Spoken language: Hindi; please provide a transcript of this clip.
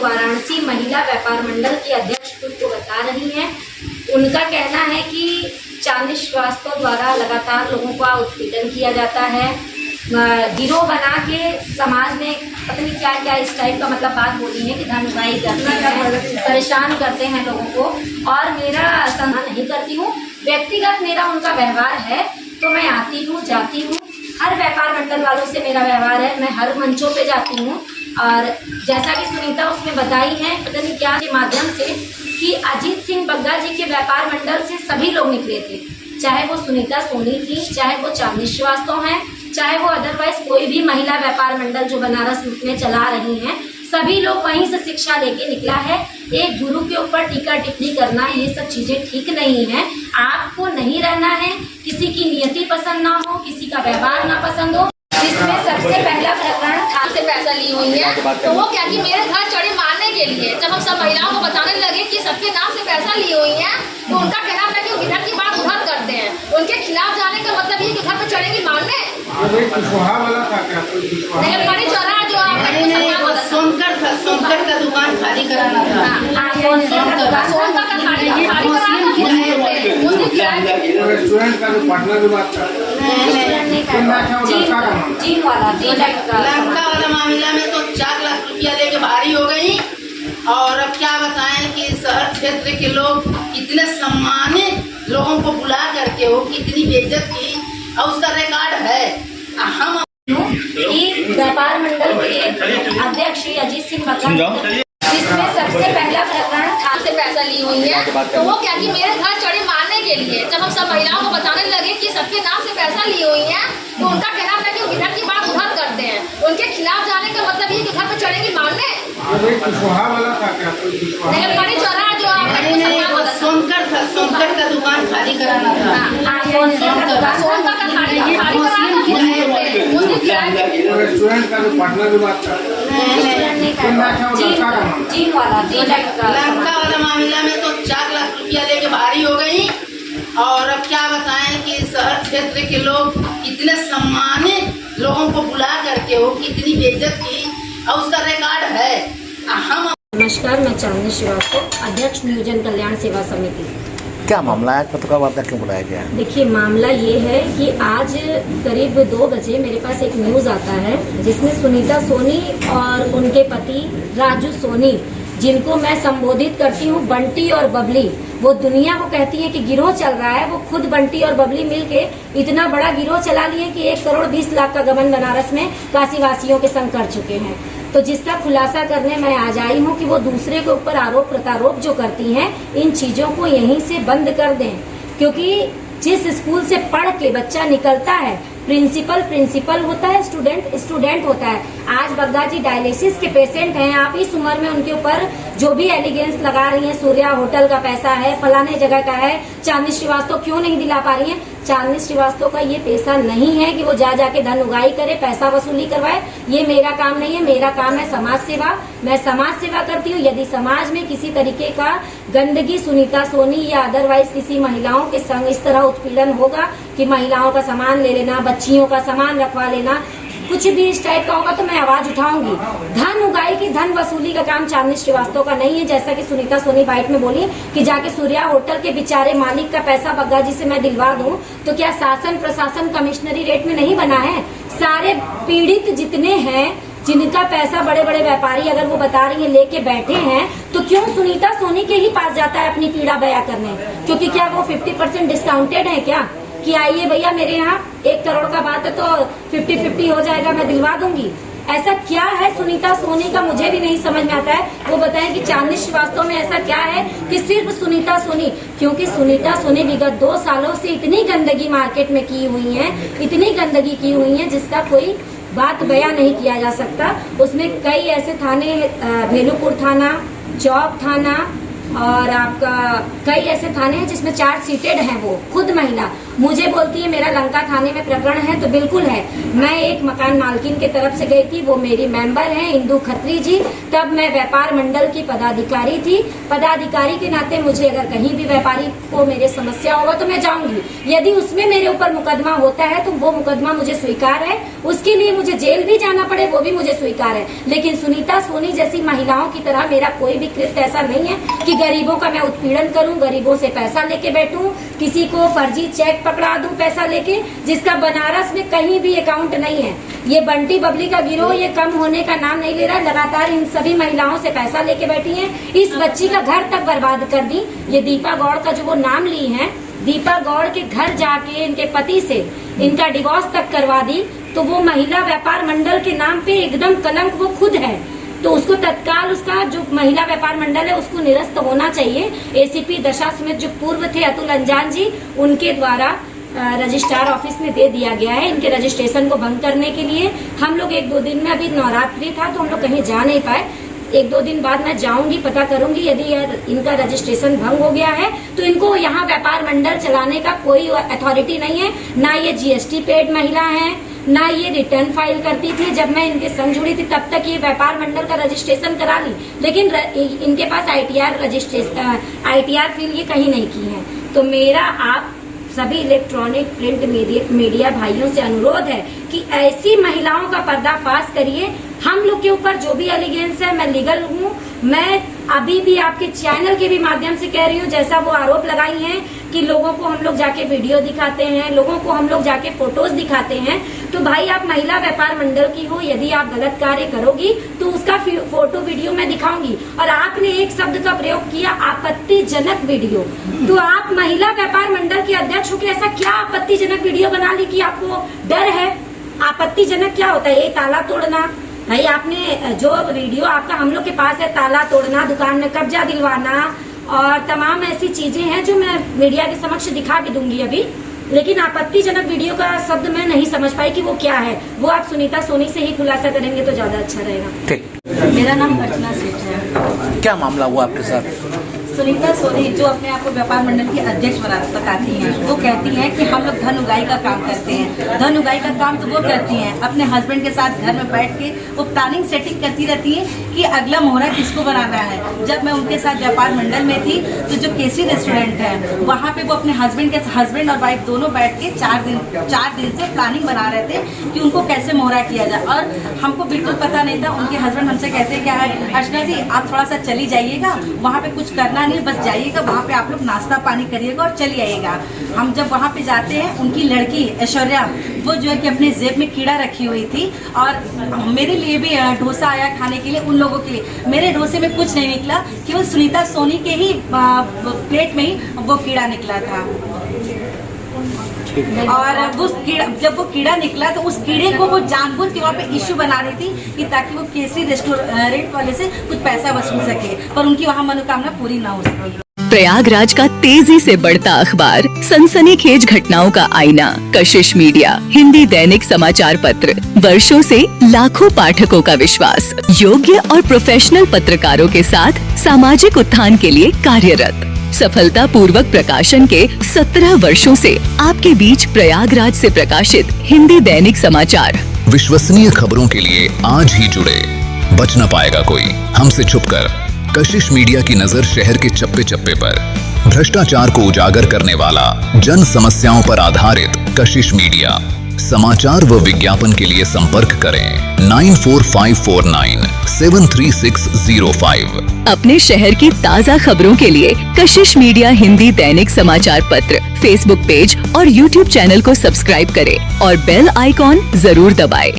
वाराणसी महिला व्यापार मंडल की अध्यक्ष खुद को बता रही हैं। उनका कहना है कि चांदनी श्रीवास्तव द्वारा लगातार लोगों का उत्पीड़न किया जाता है, गिरोह बना के समाज में पता नहीं क्या क्या इस टाइप का मतलब बात बोली है कि धनवाई करते हैं, परेशान करते हैं लोगों को। और मेरा सम्मान नहीं करती हूँ, व्यक्तिगत मेरा उनका व्यवहार है तो मैं आती हूँ जाती हूँ, हर व्यापार मंडल वालों से मेरा व्यवहार है, मैं हर मंचों पे जाती हूँ। और जैसा कि सुनीता उसमें बताई है पता नहीं क्या के माध्यम से कि अजीत सिंह बग्गा जी के व्यापार मंडल से सभी लोग निकले थे, चाहे वो सुनीता सोनी थी, चाहे वो चांदनी श्रीवास्तव हैं, चाहे वो अदरवाइज कोई भी महिला व्यापार मंडल जो बनारस में चला रही हैं, सभी लोग वहीं से शिक्षा लेके निकला है। एक गुरु के ऊपर टीका टिप्पणी करना ये सब चीजें ठीक नहीं है। आपको नहीं रहना है, किसी की नियति पसंद ना हो, किसी का व्यवहार ना पसंद हो। जिसमें सबसे पहला प्रकरण खान से पैसा ली हुई है, तो वो क्या कि मेरे घर चढ़े मारने के लिए जब हम सब महिलाओं को बताने लगे कि सबके नाम से पैसा ली हुई है, तो उनका कहना था कि इधर की बात उधर करते हैं। उनके खिलाफ जाने का मतलब ये कि घर पे चढ़ेंगी मारने। बड़ी चौराहा जो सोनकर का दुकान खाली कराना था, सोनकर का खाली रेस्टोरेंट का जो पार्टनर की बात कर लंका वाला मामला में तो 4 लाख रुपया लेके भारी हो गई। और अब क्या बताएं कि शहर क्षेत्र के लोग इतने सम्मानित लोगों को बुला करके वो कितनी बेइज्जत की, और उसका रिकॉर्ड है। हम व्यापार मंडल के अध्यक्ष श्री अजीत सिंह बग्गा, जिसमें सबसे पहला प्रकरण खान से पैसा ली हुई है, तो वो क्या कि मेरे घर चढ़े मारने के लिए जब हम सब महिलाओं को बताने लगे कि सबके नाम से पैसा ली हुई है, तो उनका कहना था कि इधर की बात उधर करते हैं। उनके खिलाफ जाने का मतलब ये कि घर पे चढ़ेंगी मारने। बड़ी चौराहा जो सोनकर का दुकान खाली कराना था, सोनकर का खाली रेस्टोरेंट का जो पार्टनर की बात कर लंका वाला मामला में तो 4 लाख रुपया लेके भारी हो गई। और अब क्या बताएं कि शहर क्षेत्र के लोग इतने सम्मानित लोगों को बुला करके वो कितनी बेइज्जत की, और उसका रिकॉर्ड है। हम नमस्कार, मैं चांदनी श्रीवास्तव, अध्यक्ष नियोजन कल्याण सेवा समिति। क्या मामला है, पत्रकार वार्ता क्यों बुलाया गया है? देखिए, मामला ये है कि आज करीब 2 बजे मेरे पास एक न्यूज आता है जिसमें सुनीता सोनी और उनके पति राजू सोनी, जिनको मैं संबोधित करती हूँ बंटी और बबली, वो दुनिया को कहती है कि गिरोह चल रहा है। वो खुद बंटी और बबली मिलके इतना बड़ा गिरोह चला लिए कि 1 करोड़ 20 लाख का गबन बनारस में काशी वासियों के संग कर चुके हैं। तो जिसका खुलासा करने मैं आज आई हूँ कि वो दूसरे के ऊपर आरोप प्रत्यारोप जो करती हैं, इन चीजों को यहीं से बंद कर दें। क्योंकि जिस स्कूल से पढ़ के बच्चा निकलता है, प्रिंसिपल होता है, स्टूडेंट होता है। आज बग्गा जी डायलिसिस के पेशेंट हैं, आप इस उम्र में उनके ऊपर जो भी एलिगेंस लगा रही हैं, सूर्या होटल का पैसा है, फलाने जगह का है, चांदनी श्रीवास्तव क्यों नहीं दिला पा रही हैं? चांदनी श्रीवास्तव का ये पेशा नहीं है कि वो जाके धन उगाही करे, पैसा वसूली करवाए। ये मेरा काम नहीं है, मेरा काम है समाज सेवा। मैं समाज सेवा करती हूँ। यदि समाज में किसी तरीके का गंदगी सुनीता सोनी या अदरवाइज किसी महिलाओं के संग इस तरह उत्पीड़न होगा कि महिलाओं का सामान ले लेना, बच्चियों का सामान रखवा लेना, कुछ भी इस टाइप का होगा तो मैं आवाज उठाऊंगी। धन उगाही की धन वसूली का काम चांदनी श्रीवास्तव का नहीं है। जैसा कि सुनीता सोनी बाइट में बोली कि जाके सूर्या होटल के बेचारे मालिक का पैसा बग्गा जी से मैं दिलवा दूं, तो क्या शासन प्रशासन कमिश्नरी रेट में नहीं बना है? सारे पीड़ित जितने हैं, जिनका पैसा बड़े बड़े व्यापारी अगर वो बता रही है लेके बैठे हैं, तो क्यों सुनीता सोनी के ही पास जाता है अपनी पीड़ा बयां करने? क्योंकि क्या वो 50% डिस्काउंटेड है क्या कि आइए भैया मेरे यहाँ 1 करोड़ का बात है तो 50-50 हो जाएगा, मैं दिलवा दूंगी? ऐसा क्या है सुनीता सोनी का, मुझे भी नहीं समझ में आता है। वो बताएं कि चांदनी श्रीवास्तव में ऐसा क्या है कि सिर्फ सुनीता सोनी, क्योंकि सुनीता सोनी विगत 2 सालों से इतनी गंदगी मार्केट में की हुई है, इतनी गंदगी की हुई है जिसका कोई बात बयां नहीं किया जा सकता। उसमें कई ऐसे थाने, भेलूपुर थाना, चौक थाना और आपका कई ऐसे थाने हैं जिसमें चार्जशीटेड हैं वो खुद महिला, मुझे बोलती है मेरा लंका थाने में प्रकरण है, तो बिल्कुल है। मैं एक मकान मालकिन के तरफ से गई थी, वो मेरी मेंबर हैं इंदु खत्री जी। तब मैं व्यापार मंडल की पदाधिकारी थी। पदाधिकारी के नाते मुझे अगर कहीं भी व्यापारी को मेरे समस्या होगा तो मैं जाऊंगी। यदि उसमें मेरे ऊपर मुकदमा होता है तो वो मुकदमा मुझे स्वीकार है, उसके लिए मुझे जेल भी जाना पड़े वो भी मुझे स्वीकार है। लेकिन सुनीता सोनी जैसी महिलाओं की तरह मेरा कोई भी कृत्य ऐसा नहीं है कि गरीबों का मैं उत्पीड़न करूं, गरीबों से पैसा लेके बैठूं, किसी को फर्जी चेक पकड़ा दूं पैसा लेके, जिसका बनारस में कहीं भी अकाउंट नहीं है। ये बंटी बबली का गिरोह ये कम होने का नाम नहीं ले रहा, लगातार इन सभी महिलाओं से पैसा लेके बैठी है। इस बच्ची का घर तक बर्बाद कर दी। ये दीपा गौड़ का जो वो नाम ली है, दीपा गौड़ के घर जाके इनके पति से इनका डिवोर्स तक करवा दी। तो वो महिला व्यापार मंडल के नाम पे एकदम कलंक वो खुद है। तो उसको तत्काल उसका जो महिला व्यापार मंडल है उसको निरस्त होना चाहिए। एसीपी दशा सुमित जो पूर्व थे अतुल अंजान जी, उनके द्वारा रजिस्ट्रार ऑफिस में दे दिया गया है इनके रजिस्ट्रेशन को भंग करने के लिए। हम लोग 1-2 दिन में, अभी नवरात्रि था तो हम लोग कहीं जा नहीं पाए, 1-2 दिन बाद मैं जाऊंगी, पता करूंगी यदि इनका रजिस्ट्रेशन भंग हो गया है तो इनको यहाँ व्यापार मंडल चलाने का कोई अथॉरिटी नहीं है। ना ये GST पेड महिला है, ना ये रिटर्न फाइल करती थी। जब मैं इनके संग जुड़ी थी तब तक ये व्यापार मंडल का रजिस्ट्रेशन करा ली, लेकिन इनके पास ITR फील ये कहीं नहीं की है। तो मेरा आप सभी इलेक्ट्रॉनिक प्रिंट मीडिया भाइयों से अनुरोध है कि ऐसी महिलाओं का पर्दाफाश करिए। हम लोग के ऊपर जो भी एलिगेंस है, मैं लीगल हूँ, मैं अभी भी आपके चैनल के भी माध्यम से कह रही हूँ, जैसा वो आरोप लगाई हैं कि लोगों को हम लोग जाके वीडियो दिखाते हैं, लोगों को हम लोग जाके फोटोज दिखाते हैं, तो भाई आप महिला व्यापार मंडल की हो, यदि आप गलत कार्य करोगी तो उसका फोटो वीडियो मैं दिखाऊंगी। और आपने एक शब्द का प्रयोग किया, आपत्तिजनक वीडियो। तो आप महिला व्यापार मंडल के अध्यक्ष होकर ऐसा क्या आपत्तिजनक वीडियो बना ली कि आपको डर है? आपत्तिजनक क्या होता है? ये ताला तोड़ना भाई, आपने जो वीडियो आपका हम लोग के पास है, ताला तोड़ना, दुकान में कब्जा दिलवाना और तमाम ऐसी चीजें हैं जो मैं मीडिया के समक्ष दिखा भी दूंगी अभी। लेकिन आपत्तिजनक वीडियो का शब्द मैं नहीं समझ पाई कि वो क्या है। वो आप सुनीता सोनी से ही खुलासा करेंगे तो ज्यादा अच्छा रहेगा। ठीक। मेरा नाम अर्चना सेठ है। क्या मामला हुआ आपके साथ? सुनीता सोनी जो अपने आप को व्यापार मंडल की अध्यक्ष बताती हैं, वो कहती हैं कि हम लोग धन उगाई का काम करते हैं। धन उगाई का काम तो वो करती हैं, अपने हस्बैंड के साथ घर में बैठ के वो प्लानिंग सेटिंग करती रहती हैं कि अगला मोहरा किसको बनाना है। जब मैं उनके साथ व्यापार मंडल में थी तो जो केसी रेस्टोरेंट है वहाँ पे वो अपने हस्बैंड और वाइफ दोनों बैठ के 4 दिन से प्लानिंग बना रहे थे कि उनको कैसे मोहरा किया जाए। और हमको बिल्कुल पता नहीं था। उनके हस्बैंड हमसे कहते हैं क्या है अर्चना जी आप थोड़ा सा चली जाइएगा, वहाँ पे कुछ करना नहीं, बस जाइएगा, वहाँ पे आप लोग नाश्ता पानी करिएगा और चली आइएगा। हम जब वहाँ पे जाते हैं, उनकी लड़की ऐश्वर्या वो जो है कि अपने जेब में कीड़ा रखी हुई थी और मेरे लिए भी डोसा आया खाने के लिए, उन लोगों के लिए। मेरे डोसे में कुछ नहीं निकला, केवल सुनीता सोनी के ही प्लेट में ही वो कीड़ा निकला था। और वो कीड़ा, जब वो कीड़ा निकला तो उस कीड़े को वो जानबूझ के वहाँ पे इश्यू बना रही थी कि ताकि वो केसरी रेस्टोरेंट वाले से कुछ पैसा वसूल सके, पर उनकी वहाँ मनोकामना पूरी ना हो सके। प्रयागराज का तेजी से बढ़ता अखबार, सनसनीखेज घटनाओं का आईना, कशिश मीडिया, हिंदी दैनिक समाचार पत्र, वर्षों से लाखों पाठकों का विश्वास, योग्य और प्रोफेशनल पत्रकारों के साथ सामाजिक उत्थान के लिए कार्यरत, सफलता पूर्वक प्रकाशन के 17 वर्षों से आपके बीच प्रयागराज से प्रकाशित हिंदी दैनिक समाचार। विश्वसनीय खबरों के लिए आज ही जुड़े, बच न पाएगा कोई हमसे छुपकर। कशिश मीडिया की नजर शहर के चप्पे चप्पे पर, भ्रष्टाचार को उजागर करने वाला, जन समस्याओं पर आधारित कशिश मीडिया। समाचार व विज्ञापन के लिए संपर्क करें 9454973605। अपने शहर की ताज़ा खबरों के लिए कशिश मीडिया हिंदी दैनिक समाचार पत्र फेसबुक पेज और यूट्यूब चैनल को सब्सक्राइब करें और बेल आइकॉन जरूर दबाएं।